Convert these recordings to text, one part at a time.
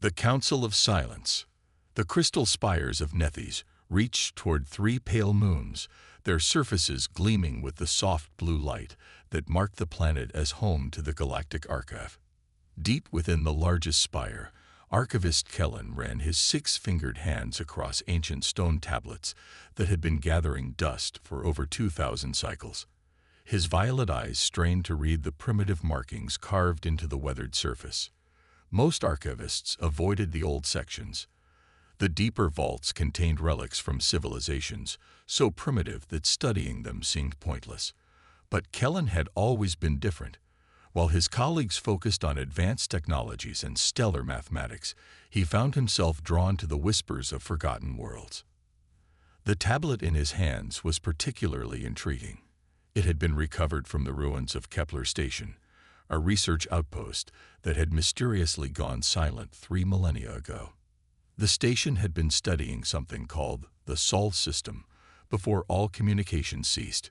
The Council of Silence. The crystal spires of Nethys reached toward three pale moons, their surfaces gleaming with the soft blue light that marked the planet as home to the Galactic Archive. Deep within the largest spire, Archivist Kellen ran his six-fingered hands across ancient stone tablets that had been gathering dust for over 2,000 cycles. His violet eyes strained to read the primitive markings carved into the weathered surface. Most archivists avoided the old sections. The deeper vaults contained relics from civilizations so primitive that studying them seemed pointless. But Kellen had always been different. While his colleagues focused on advanced technologies and stellar mathematics, he found himself drawn to the whispers of forgotten worlds. The tablet in his hands was particularly intriguing. It had been recovered from the ruins of Kepler Station, a research outpost that had mysteriously gone silent 3 millennia ago. The station had been studying something called the Sol system before all communication ceased.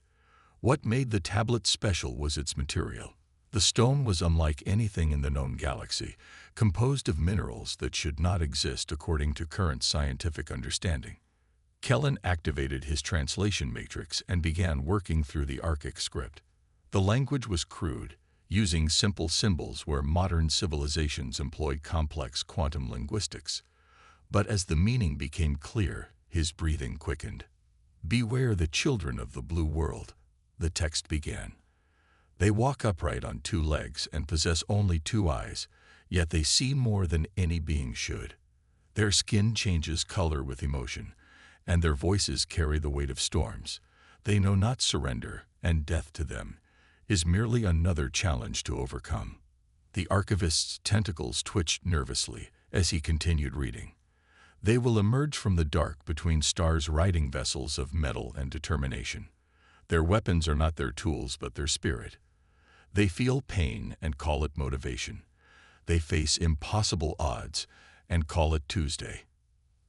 What made the tablet special was its material. The stone was unlike anything in the known galaxy, composed of minerals that should not exist according to current scientific understanding. Kellen activated his translation matrix and began working through the Archic script. The language was crude, using simple symbols where modern civilizations employed complex quantum linguistics. But as the meaning became clear, his breathing quickened. "Beware the children of the blue world," the text began. "They walk upright on 2 legs and possess only 2 eyes, yet they see more than any being should. Their skin changes color with emotion, and their voices carry the weight of storms. They know not surrender, and death to them is merely another challenge to overcome." The archivist's tentacles twitched nervously as he continued reading. "They will emerge from the dark between stars riding vessels of metal and determination. Their weapons are not their tools but their spirit. They feel pain and call it motivation. They face impossible odds and call it Tuesday."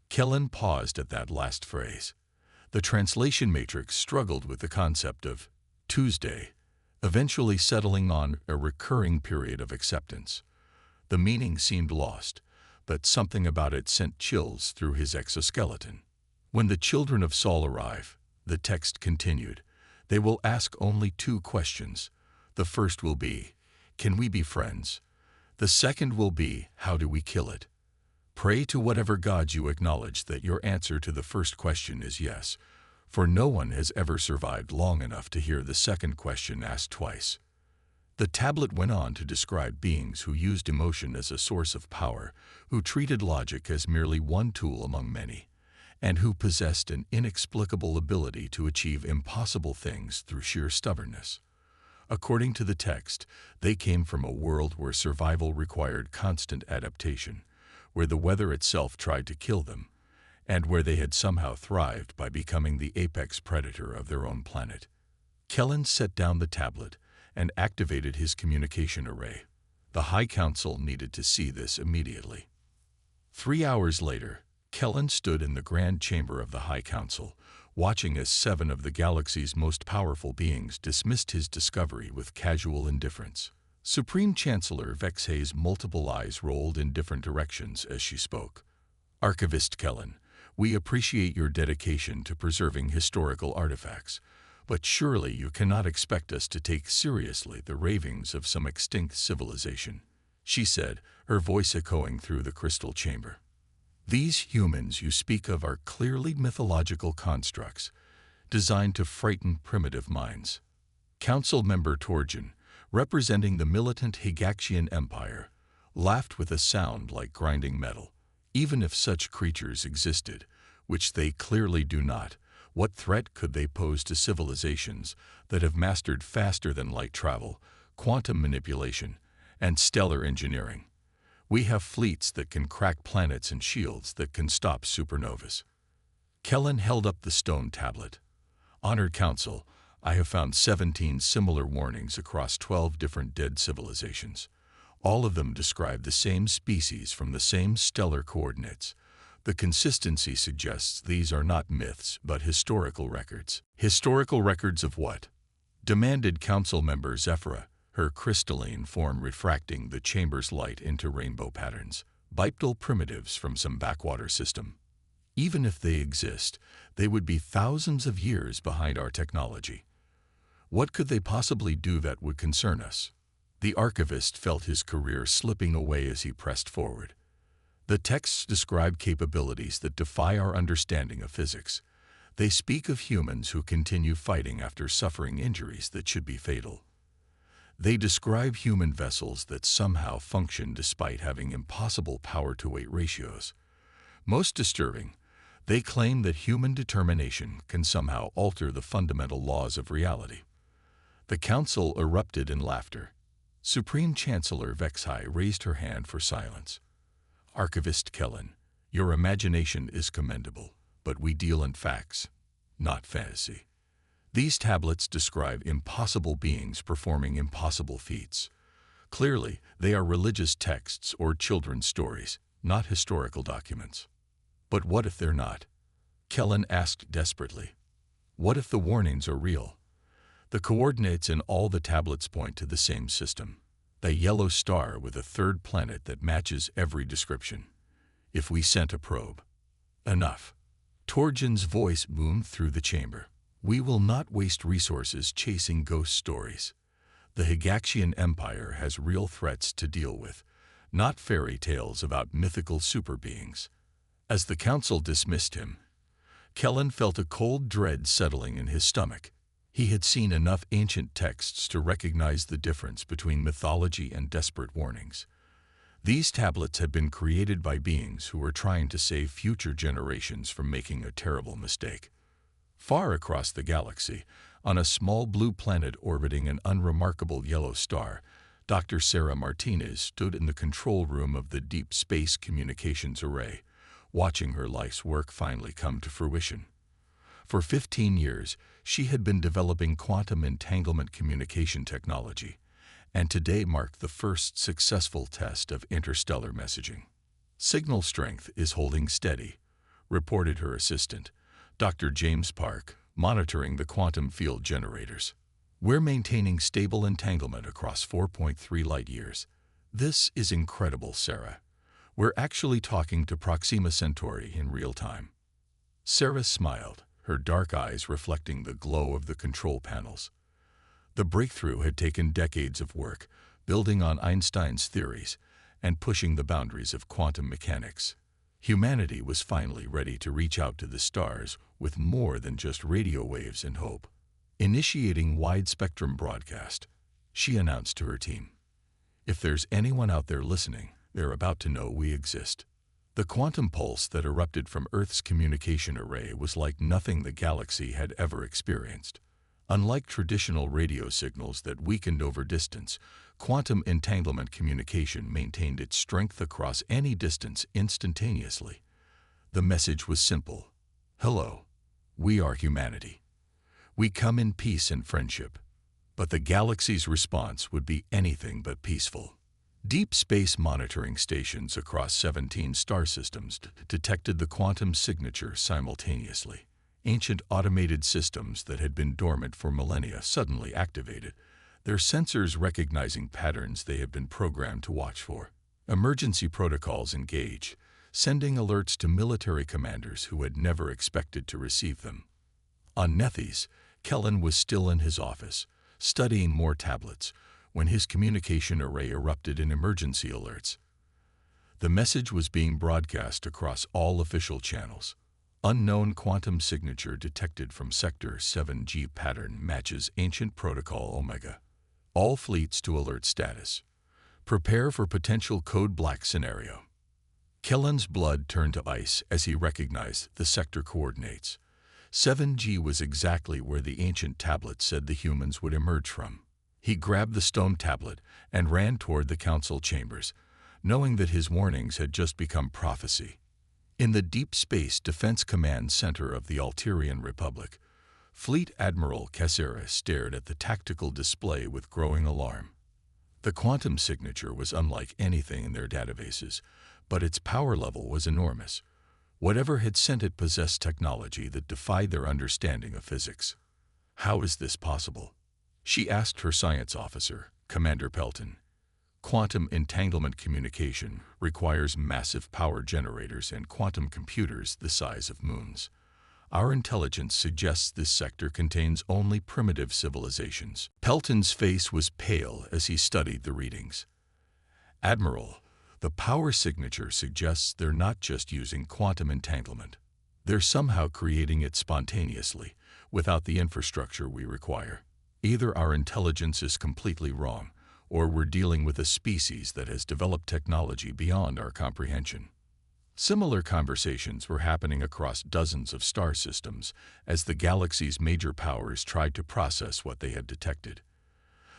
Kellen paused at that last phrase. The translation matrix struggled with the concept of Tuesday, eventually settling on a recurring period of acceptance. The meaning seemed lost, but something about it sent chills through his exoskeleton. "When the children of Sol arrive," the text continued, "they will ask only 2 questions. The first will be, can we be friends? The second will be, how do we kill it? Pray to whatever gods you acknowledge that your answer to the first question is yes, for no one has ever survived long enough to hear the second question asked twice." The tablet went on to describe beings who used emotion as a source of power, who treated logic as merely one tool among many, and who possessed an inexplicable ability to achieve impossible things through sheer stubbornness. According to the text, they came from a world where survival required constant adaptation, where the weather itself tried to kill them, and where they had somehow thrived by becoming the apex predator of their own planet. Kellen set down the tablet and activated his communication array. The High Council needed to see this immediately. 3 hours later, Kellen stood in the Grand Chamber of the High Council, watching as 7 of the galaxy's most powerful beings dismissed his discovery with casual indifference. Supreme Chancellor Vexay's multiple eyes rolled in different directions as she spoke. "Archivist Kellen, we appreciate your dedication to preserving historical artifacts, but surely you cannot expect us to take seriously the ravings of some extinct civilization," she said, her voice echoing through the crystal chamber. "These humans you speak of are clearly mythological constructs, designed to frighten primitive minds." Council member Torjan, representing the militant Higaxian Empire, laughed with a sound like grinding metal. "Even if such creatures existed, which they clearly do not, what threat could they pose to civilizations that have mastered faster than light travel, quantum manipulation, and stellar engineering? We have fleets that can crack planets and shields that can stop supernovas." Kellen held up the stone tablet. "Honored Council, I have found 17 similar warnings across 12 different dead civilizations. All of them describe the same species from the same stellar coordinates. The consistency suggests these are not myths but historical records." "Historical records of what?" demanded Council member Zephyra, her crystalline form refracting the chamber's light into rainbow patterns. bipedal primitives from some backwater system. Even if they exist, they would be thousands of years behind our technology. What could they possibly do that would concern us? The archivist felt his career slipping away as he pressed forward. The texts describe capabilities that defy our understanding of physics. They speak of humans who continue fighting after suffering injuries that should be fatal. They describe human vessels that somehow function despite having impossible power-to-weight ratios. Most disturbing, they claim that human determination can somehow alter the fundamental laws of reality. The council erupted in laughter. Supreme Chancellor Vexhai raised her hand for silence. Archivist Kellen, your imagination is commendable, but we deal in facts, not fantasy. These tablets describe impossible beings performing impossible feats. Clearly, they are religious texts or children's stories, not historical documents. But what if they're not? Kellen asked desperately. What if the warnings are real? The coordinates in all the tablets point to the same system, the yellow star with a third planet that matches every description. If we sent a probe. Enough. Torgin's voice boomed through the chamber. We will not waste resources chasing ghost stories. The Higaxian Empire has real threats to deal with, not fairy tales about mythical super beings. As the council dismissed him, Kellen felt a cold dread settling in his stomach. He had seen enough ancient texts to recognize the difference between mythology and desperate warnings. These tablets had been created by beings who were trying to save future generations from making a terrible mistake. Far across the galaxy, on a small blue planet orbiting an unremarkable yellow star, Dr. Sarah Martinez stood in the control room of the Deep Space Communications Array, watching her life's work finally come to fruition. For 15 years, she had been developing quantum entanglement communication technology, and today marked the first successful test of interstellar messaging. Signal strength is holding steady, reported her assistant, Dr. James Park, monitoring the quantum field generators. We're maintaining stable entanglement across 4.3 light-years. This is incredible, Sarah. We're actually talking to Proxima Centauri in real time. Sarah smiled, her dark eyes reflecting the glow of the control panels. The breakthrough had taken decades of work, building on Einstein's theories and pushing the boundaries of quantum mechanics. Humanity was finally ready to reach out to the stars with more than just radio waves and hope. Initiating wide-spectrum broadcast, she announced to her team. If there's anyone out there listening, they're about to know we exist. The quantum pulse that erupted from Earth's communication array was like nothing the galaxy had ever experienced. Unlike traditional radio signals that weakened over distance, quantum entanglement communication maintained its strength across any distance instantaneously. The message was simple. Hello, we are humanity. We come in peace and friendship. But the galaxy's response would be anything but peaceful. Deep space monitoring stations across 17 star systems detected the quantum signature simultaneously. Ancient automated systems that had been dormant for millennia suddenly activated, their sensors recognizing patterns they had been programmed to watch for. Emergency protocols engaged, sending alerts to military commanders who had never expected to receive them. On Nethys, Kellen was still in his office, studying more tablets, when his communication array erupted in emergency alerts. The message was being broadcast across all official channels. Unknown quantum signature detected from Sector 7G pattern matches ancient protocol Omega. All fleets to alert status. Prepare for potential code black scenario. Kellen's blood turned to ice as he recognized the sector coordinates. 7G was exactly where the ancient tablet said the humans would emerge from. He grabbed the stone tablet and ran toward the council chambers, knowing that his warnings had just become prophecy. In the Deep Space Defense Command Center of the Alterian Republic, Fleet Admiral Cassera stared at the tactical display with growing alarm. The quantum signature was unlike anything in their databases, but its power level was enormous. Whatever had sent it possessed technology that defied their understanding of physics. How is this possible? She asked her science officer, Commander Pelton. Quantum entanglement communication requires massive power generators and quantum computers the size of moons. Our intelligence suggests this sector contains only primitive civilizations. Pelton's face was pale as he studied the readings. Admiral, the power signature suggests they're not just using quantum entanglement. They're somehow creating it spontaneously, without the infrastructure we require. Either our intelligence is completely wrong, or we're dealing with a species that has developed technology beyond our comprehension. Similar conversations were happening across dozens of star systems as the galaxy's major powers tried to process what they had detected.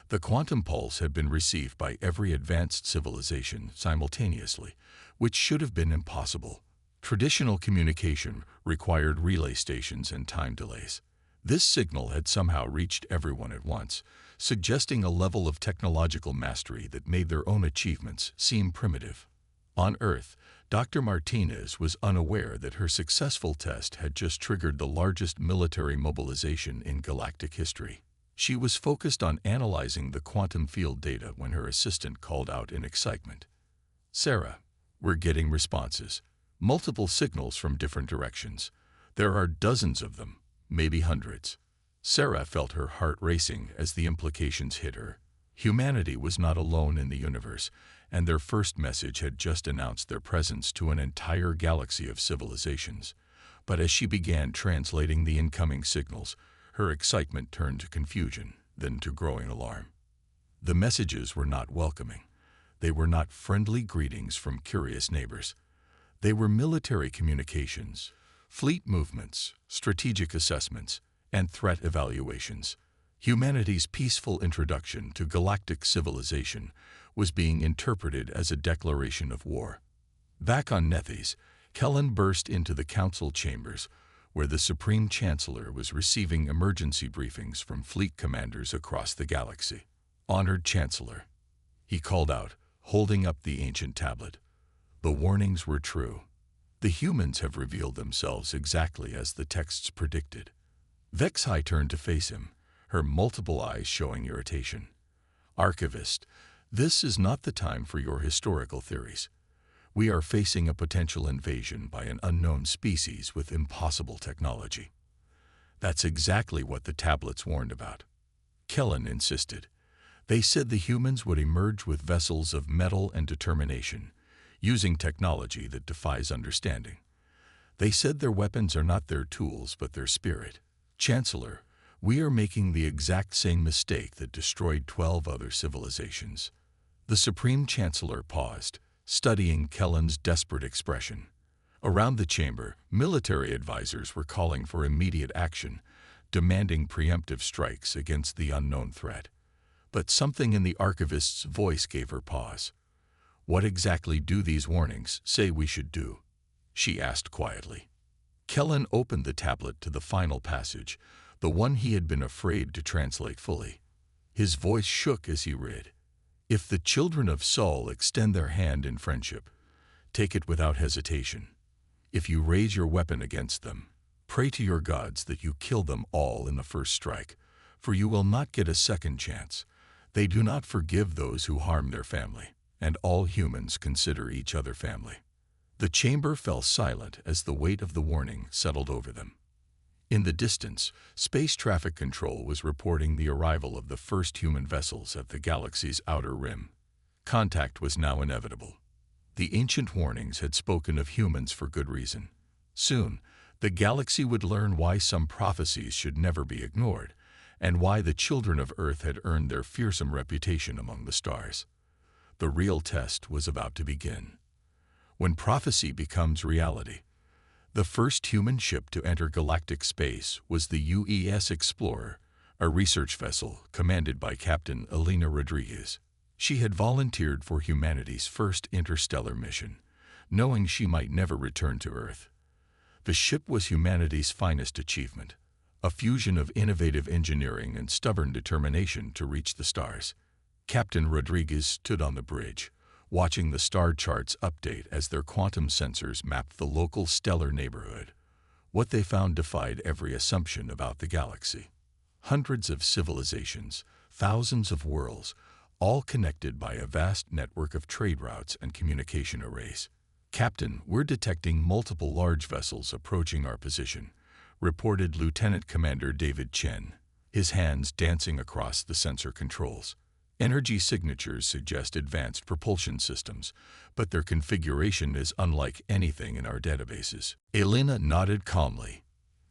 The quantum pulse had been received by every advanced civilization simultaneously, which should have been impossible. Traditional communication required relay stations and time delays. This signal had somehow reached everyone at once, suggesting a level of technological mastery that made their own achievements seem primitive. On Earth, Dr. Martinez was unaware that her successful test had just triggered the largest military mobilization in galactic history. She was focused on analyzing the quantum field data when her assistant called out in excitement. "Sarah, we're getting responses. Multiple signals from different directions. There are dozens of them, maybe hundreds." Sarah felt her heart racing as the implications hit her. Humanity was not alone in the universe, and their first message had just announced their presence to an entire galaxy of civilizations. But as she began translating the incoming signals, her excitement turned to confusion, then to growing alarm. The messages were not welcoming. They were not friendly greetings from curious neighbors. They were military communications, fleet movements, strategic assessments, and threat evaluations. Humanity's peaceful introduction to galactic civilization was being interpreted as a declaration of war. Back on Nethys, Kellen burst into the council chambers, where the Supreme Chancellor was receiving emergency briefings from fleet commanders across the galaxy. "Honored Chancellor," he called out, holding up the ancient tablet. "The warnings were true. The humans have revealed themselves exactly as the texts predicted." Vexai turned to face him, her multiple eyes showing irritation. "Archivist, this is not the time for your historical theories. We are facing a potential invasion by an unknown species with impossible technology." "That's exactly what the tablets warned about," Kellen insisted. "They said the humans would emerge with vessels of metal and determination, using technology that defies understanding. They said their weapons are not their tools but their spirit. Chancellor, we are making the exact same mistake that destroyed 12 other civilizations." The Supreme Chancellor paused, studying Kellen's desperate expression. Around the chamber, military advisors were calling for immediate action, demanding preemptive strikes against the unknown threat. But something in the archivist's voice gave her pause. "What exactly do these warnings say we should do?" she asked quietly. Kellen opened the tablet to the final passage, the one he had been afraid to translate fully. His voice shook as he read. "If the children of Saul extend their hand in friendship, take it without hesitation. If you raise your weapon against them, pray to your gods that you kill them all in the first strike, for you will not get a second chance. They do not forgive those who harm their family, and all humans consider each other family." The chamber fell silent as the weight of the warning settled over them. In the distance, space traffic control was reporting the arrival of the first human vessels at the galaxy's outer rim. Contact was now inevitable. The ancient warnings had spoken of humans for good reason. Soon, the galaxy would learn why some prophecies should never be ignored, and why the children of Earth had earned their fearsome reputation among the stars. The real test was about to begin. When prophecy becomes reality, the first human ship to enter galactic space was the UES Explorer, a research vessel commanded by Captain Elena Rodriguez. She had volunteered for humanity's first interstellar mission, knowing she might never return to Earth. The ship was humanity's finest achievement, a fusion of innovative engineering and stubborn determination to reach the stars. Captain Rodriguez stood on the bridge, watching the star charts update as their quantum sensors mapped the local stellar neighborhood. What they found defied every assumption about the galaxy. Hundreds of civilizations, thousands of worlds, all connected by a vast network of trade routes and communication arrays. "Captain, we're detecting multiple large vessels approaching our position," reported Lieutenant Commander David Chen, his hands dancing across the sensor controls. Energy signatures suggest advanced propulsion systems, but their configuration is unlike anything in our databases. Elena nodded calmly.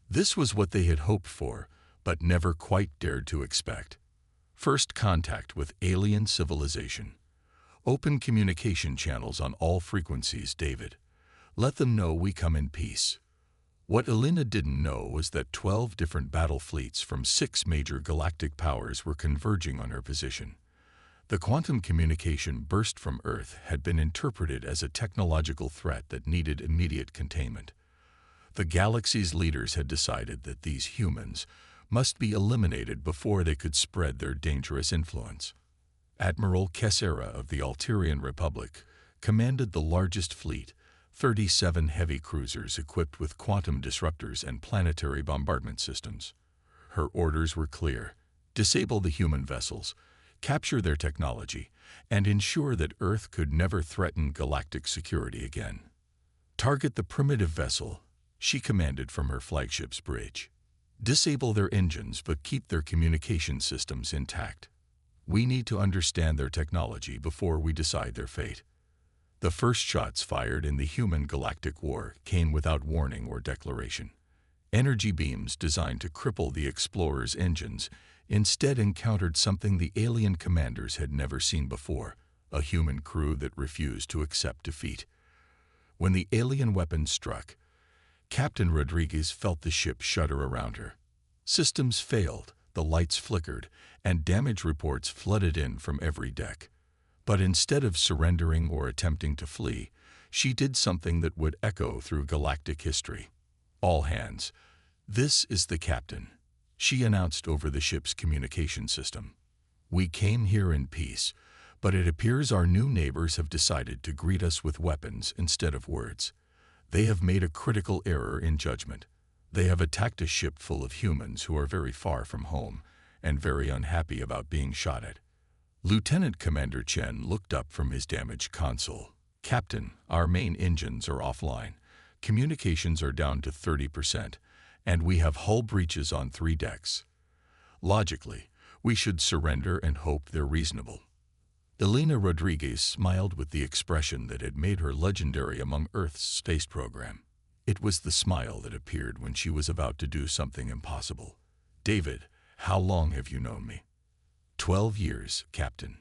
This was what they had hoped for, but never quite dared to expect. First contact with alien civilization. Open communication channels on all frequencies, David. Let them know we come in peace. What Elena didn't know was that 12 different battle fleets from 6 major galactic powers were converging on her position. The quantum communication burst from Earth had been interpreted as a technological threat that needed immediate containment. The galaxy's leaders had decided that these humans must be eliminated before they could spread their dangerous influence. Admiral Kessera of the Alterian Republic commanded the largest fleet, 37 heavy cruisers equipped with quantum disruptors and planetary bombardment systems. Her orders were clear: disable the human vessels, capture their technology, and ensure that Earth could never threaten galactic security again. Target the primitive vessel, she commanded from her flagship's bridge. Disable their engines but keep their communication systems intact. We need to understand their technology before we decide their fate. The first shots fired in the human galactic war came without warning or declaration. Energy beams designed to cripple the explorers' engines instead encountered something the alien commanders had never seen before: a human crew that refused to accept defeat. When the alien weapons struck, Captain Rodriguez felt the ship shudder around her. Systems failed, the lights flickered, and damage reports flooded in from every deck. But instead of surrendering or attempting to flee, she did something that would echo through galactic history. "All hands, this is the captain," she announced over the ship's communication system. "We came here in peace, but it appears our new neighbors have decided to greet us with weapons instead of words. They have made a critical error in judgment. They have attacked a ship full of humans who are very far from home and very unhappy about being shot at." Lieutenant Commander Chen looked up from his damaged console. "Captain, our main engines are offline. Communications are down to 30%, and we have hull breaches on 3 decks. Logically, we should surrender and hope they're reasonable." Elena Rodriguez smiled with the expression that had made her legendary among Earth's space program. It was the smile that appeared when she was about to do something impossible. "David, how long have you known me?" 12 years, Captain.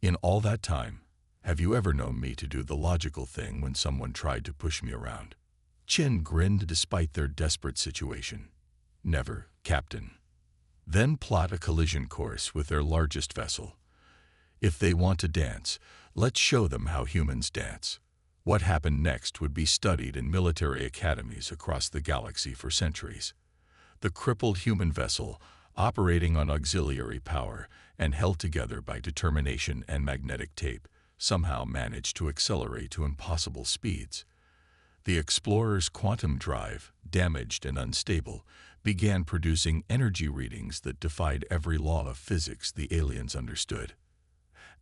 In all that time, have you ever known me to do the logical thing when someone tried to push me around?" Chen grinned despite their desperate situation. "Never, Captain." "Then plot a collision course with their largest vessel. If they want to dance, let's show them how humans dance." What happened next would be studied in military academies across the galaxy for centuries. The crippled human vessel, operating on auxiliary power and held together by determination and magnetic tape, somehow managed to accelerate to impossible speeds. The explorer's quantum drive, damaged and unstable, began producing energy readings that defied every law of physics the aliens understood.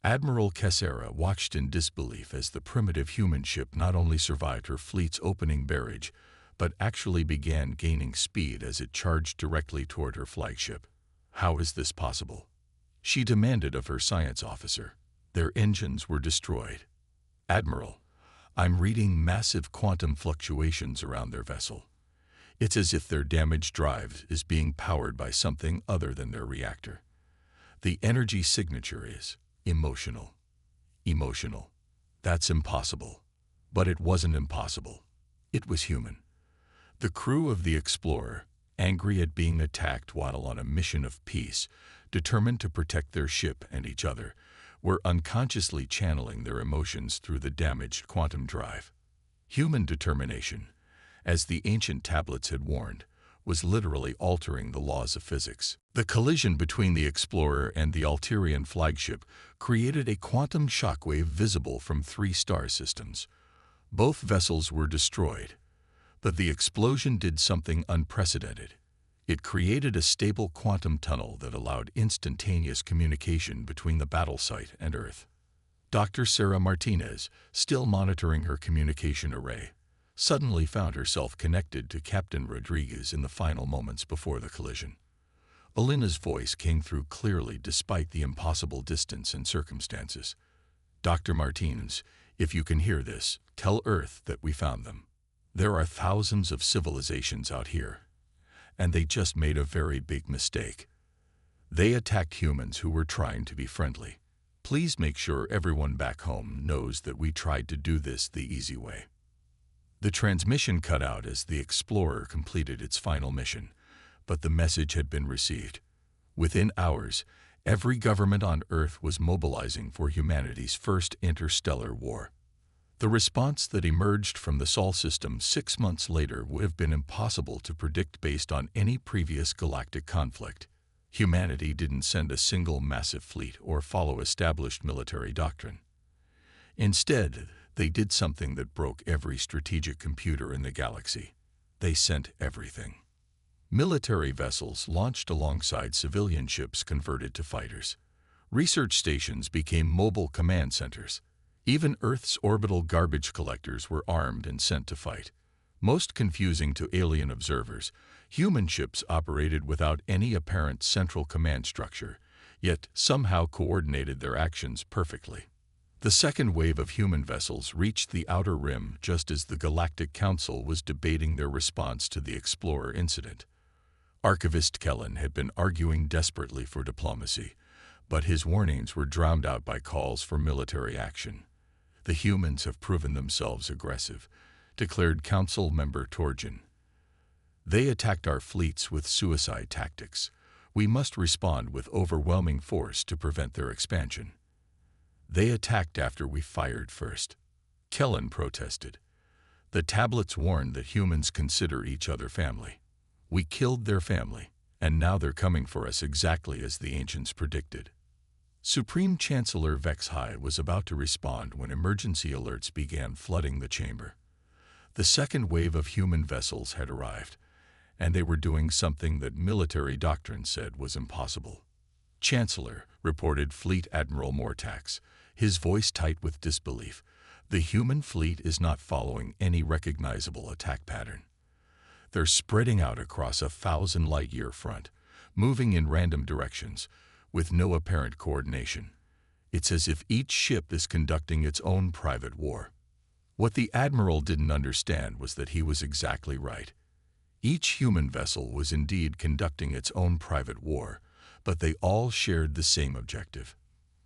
Admiral Kessera watched in disbelief as the primitive human ship not only survived her fleet's opening barrage, but actually began gaining speed as it charged directly toward her flagship. "How is this possible?" she demanded of her science officer. "Their engines were destroyed." "Admiral, I'm reading massive quantum fluctuations around their vessel. It's as if their damaged drive is being powered by something other than their reactor. The energy signature is emotional." Emotional. That's impossible. But it wasn't impossible. It was human. The crew of the Explorer, angry at being attacked while on a mission of peace, determined to protect their ship and each other, were unconsciously channeling their emotions through the damaged quantum drive. Human determination, as the ancient tablets had warned, was literally altering the laws of physics. The collision between the Explorer and the Alterian flagship created a quantum shockwave visible from 3 star systems. Both vessels were destroyed, but the explosion did something unprecedented. It created a stable quantum tunnel that allowed instantaneous communication between the battle site and Earth. Dr. Sarah Martinez, still monitoring her communication array, suddenly found herself connected to Captain Rodriguez in the final moments before the collision. Alina's voice came through clearly despite the impossible distance and circumstances. "Dr. Martinez, if you can hear this, tell Earth that we found them. There are thousands of civilizations out here, and they just made a very big mistake. They attacked humans who were trying to be friendly. Please make sure everyone back home knows that we tried to do this the easy way." The transmission cut out as the Explorer completed its final mission, but the message had been received. Within hours, every government on Earth was mobilizing for humanity's first interstellar war. The response that emerged from the Sol system 6 months later would have been impossible to predict based on any previous galactic conflict. Humanity didn't send a single massive fleet or follow established military doctrine. Instead, they did something that broke every strategic computer in the galaxy. They sent everything. Military vessels launched alongside civilian ships converted to fighters. Research stations became mobile command centers. Even Earth's orbital garbage collectors were armed and sent to fight. Most confusing to alien observers, human ships operated without any apparent central command structure, yet somehow coordinated their actions perfectly. The second wave of human vessels reached the outer rim just as the Galactic Council was debating their response to the Explorer incident. Archivist Kellen had been arguing desperately for diplomacy, but his warnings were drowned out by calls for military action. "The humans have proven themselves aggressive," declared Council member Torjan. "They attacked our fleets with suicide tactics. We must respond with overwhelming force to prevent their expansion." "They attacked after we fired first," Kellen protested. "The tablets warned that humans consider each other family. We killed their family, and now they're coming for us exactly as the ancients predicted." Supreme Chancellor Vexhai was about to respond when emergency alerts began flooding the chamber. The second wave of human vessels had arrived, and they were doing something that military doctrine said was impossible. "Chancellor," reported Fleet Admiral Mortax, his voice tight with disbelief, "the human fleet is not following any recognizable attack pattern. They're spreading out across a 1,000-light-year front, moving in random directions, with no apparent coordination. It's as if each ship is conducting its own private war." What the Admiral didn't understand was that he was exactly right. Each human vessel was indeed conducting its own private war, but they all shared the same objective: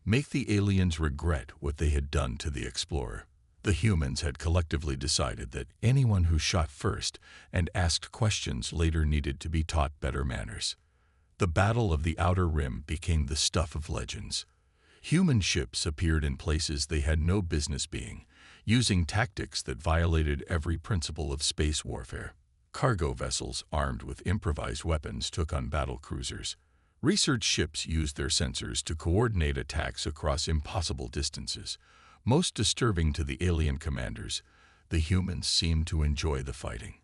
make the aliens regret what they had done to the Explorer. The humans had collectively decided that anyone who shot first and asked questions later needed to be taught better manners. The Battle of the Outer Rim became the stuff of legends. Human ships appeared in places they had no business being, using tactics that violated every principle of space warfare. Cargo vessels armed with improvised weapons took on battle cruisers. Research ships used their sensors to coordinate attacks across impossible distances. Most disturbing to the alien commanders, the humans seemed to enjoy the fighting.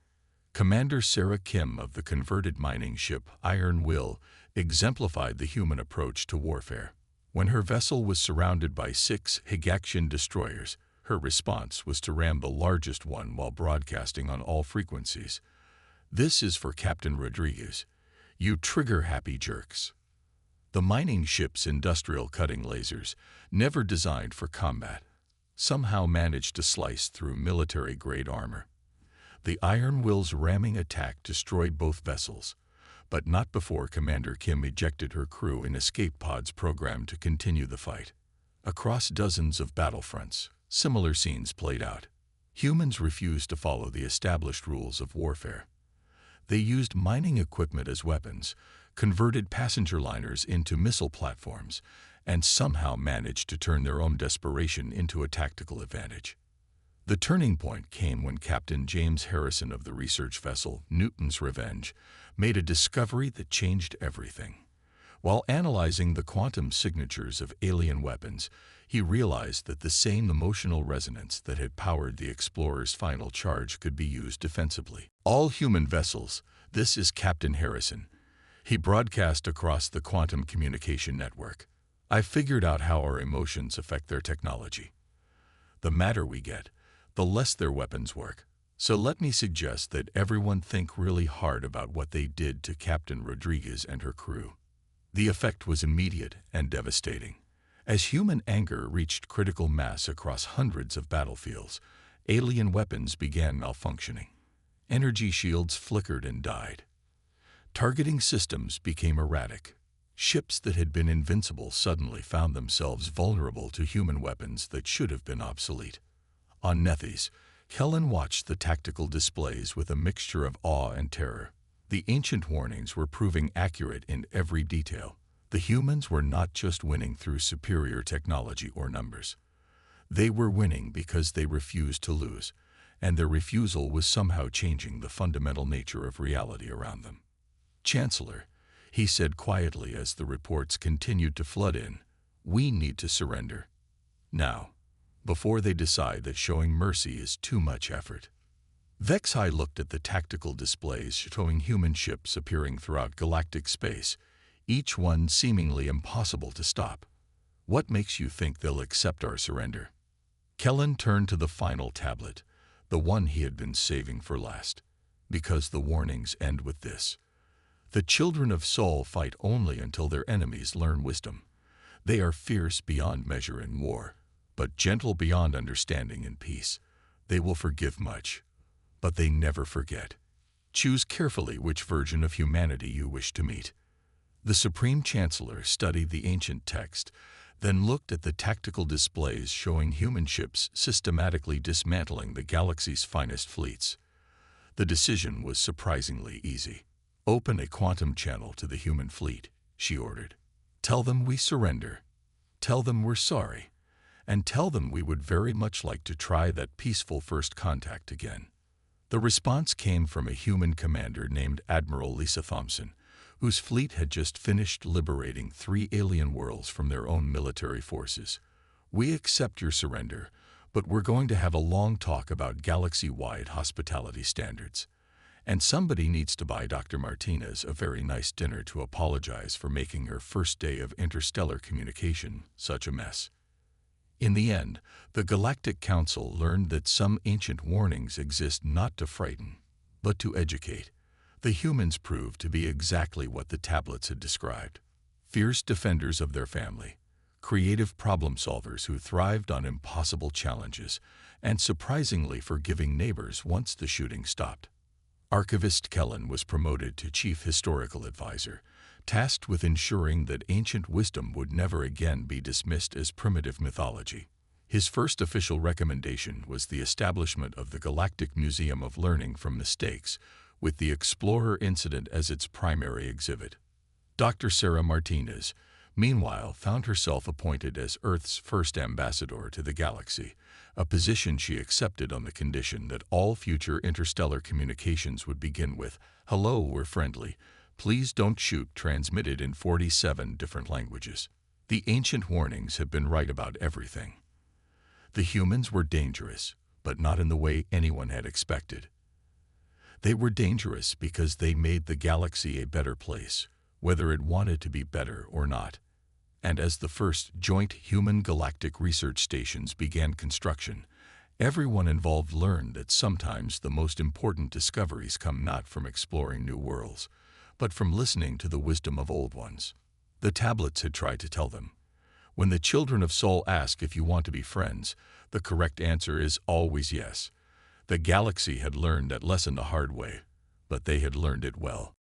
Commander Sarah Kim of the converted mining ship Iron Will exemplified the human approach to warfare. When her vessel was surrounded by 6 Higaxian destroyers, her response was to ram the largest one while broadcasting on all frequencies. "This is for Captain Rodriguez. You trigger-happy jerks." The mining ship's industrial cutting lasers, never designed for combat, somehow managed to slice through military-grade armor. The Iron Will's ramming attack destroyed both vessels, but not before Commander Kim ejected her crew in escape pods programmed to continue the fight. Across dozens of battlefronts, similar scenes played out. Humans refused to follow the established rules of warfare. They used mining equipment as weapons, converted passenger liners into missile platforms, and somehow managed to turn their own desperation into a tactical advantage. The turning point came when Captain James Harrison of the research vessel Newton's Revenge made a discovery that changed everything. While analyzing the quantum signatures of alien weapons, he realized that the same emotional resonance that had powered the Explorer's final charge could be used defensively. All human vessels, This is Captain Harrison. He broadcast across the quantum communication network. I figured out how our emotions affect their technology. The madder we get, the less their weapons work. So let me suggest that everyone think really hard about what they did to Captain Rodriguez and her crew. The effect was immediate and devastating. As human anger reached critical mass across hundreds of battlefields, alien weapons began malfunctioning. Energy shields flickered and died. Targeting systems became erratic. Ships that had been invincible suddenly found themselves vulnerable to human weapons that should have been obsolete. On Nethys, Kellen watched the tactical displays with a mixture of awe and terror. The ancient warnings were proving accurate in every detail. The humans were not just winning through superior technology or numbers. They were winning because they refused to lose, and their refusal was somehow changing the fundamental nature of reality around them. "Chancellor," he said quietly as the reports continued to flood in, "we need to surrender. Now, before they decide that showing mercy is too much effort." Vexai looked at the tactical displays showing human ships appearing throughout galactic space, each one seemingly impossible to stop. "What makes you think they'll accept our surrender?" Kellen turned to the final tablet, the one he had been saving for last. "Because the warnings end with this. The children of Sol fight only until their enemies learn wisdom. They are fierce beyond measure in war, but gentle beyond understanding in peace. They will forgive much, but they never forget. Choose carefully which version of humanity you wish to meet." The Supreme Chancellor studied the ancient text, then looked at the tactical displays showing human ships systematically dismantling the galaxy's finest fleets. The decision was surprisingly easy. "Open a quantum channel to the human fleet," she ordered. "Tell them we surrender. Tell them we're sorry. And tell them we would very much like to try that peaceful first contact again." The response came from a human commander named Admiral Lisa Thompson, whose fleet had just finished liberating 3 alien worlds from their own military forces. "We accept your surrender, but we're going to have a long talk about galaxy-wide hospitality standards. And somebody needs to buy Dr. Martinez a very nice dinner to apologize for making her first day of interstellar communication such a mess." In the end, the Galactic Council learned that some ancient warnings exist not to frighten, but to educate. The humans proved to be exactly what the tablets had described: fierce defenders of their family, creative problem solvers who thrived on impossible challenges, and surprisingly forgiving neighbors once the shooting stopped. Archivist Kellen was promoted to Chief Historical Advisor, tasked with ensuring that ancient wisdom would never again be dismissed as primitive mythology. His first official recommendation was the establishment of the Galactic Museum of Learning from Mistakes, with the Explorer incident as its primary exhibit. Dr. Sarah Martinez, meanwhile, found herself appointed as Earth's first ambassador to the galaxy, a position she accepted on the condition that all future interstellar communications would begin with, "Hello, we're friendly. Please don't shoot," transmitted in 47 different languages. The ancient warnings had been right about everything. The humans were dangerous, but not in the way anyone had expected. They were dangerous because they made the galaxy a better place, whether it wanted to be better or not. And as the first joint human galactic research stations began construction, everyone involved learned that sometimes the most important discoveries come not from exploring new worlds, but from listening to the wisdom of old ones. The tablets had tried to tell them, when the children of Sol ask if you want to be friends, the correct answer is always yes. The galaxy had learned that lesson the hard way, but they had learned it well.